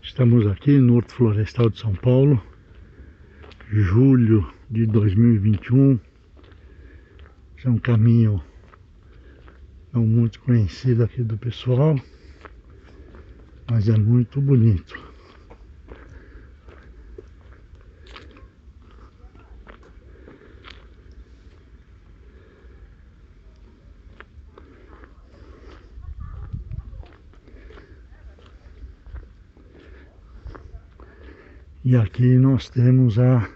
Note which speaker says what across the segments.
Speaker 1: Estamos aqui no Horto Florestal de São Paulo, julho de 2021. Esse é um caminho não muito conhecido aqui do pessoal, mas é muito bonito. E aqui nós temos a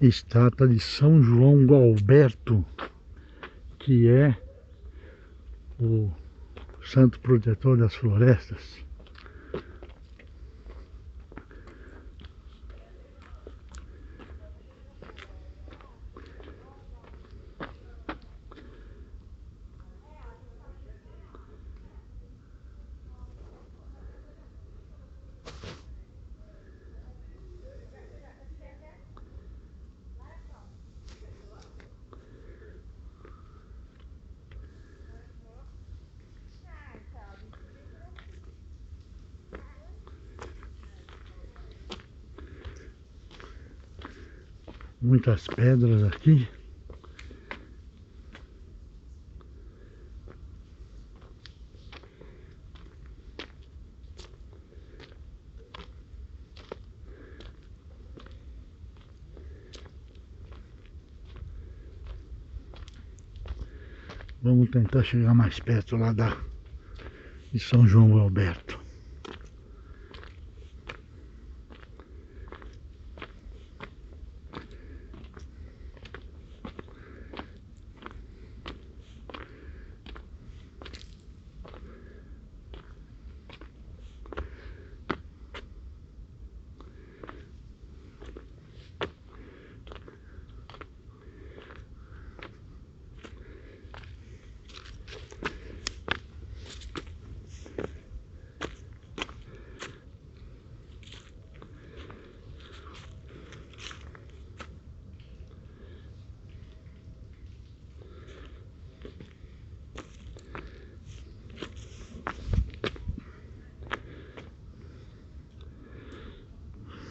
Speaker 1: estátua de São João Gualberto, que é o santo protetor das florestas. Muitas pedras aqui. Vamos tentar chegar mais perto lá de São João Gualberto.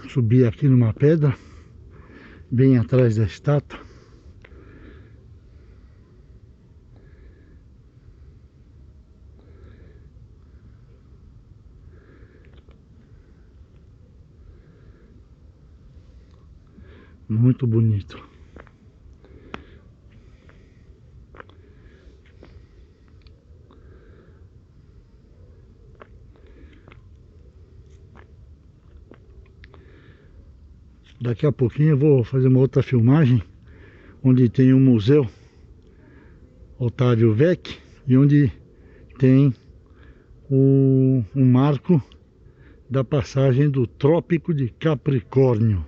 Speaker 1: Subi aqui numa pedra, bem atrás da estátua. Muito bonito. Daqui a pouquinho eu vou fazer uma outra filmagem onde tem um museu Otávio Vec e onde tem um marco da passagem do Trópico de Capricórnio.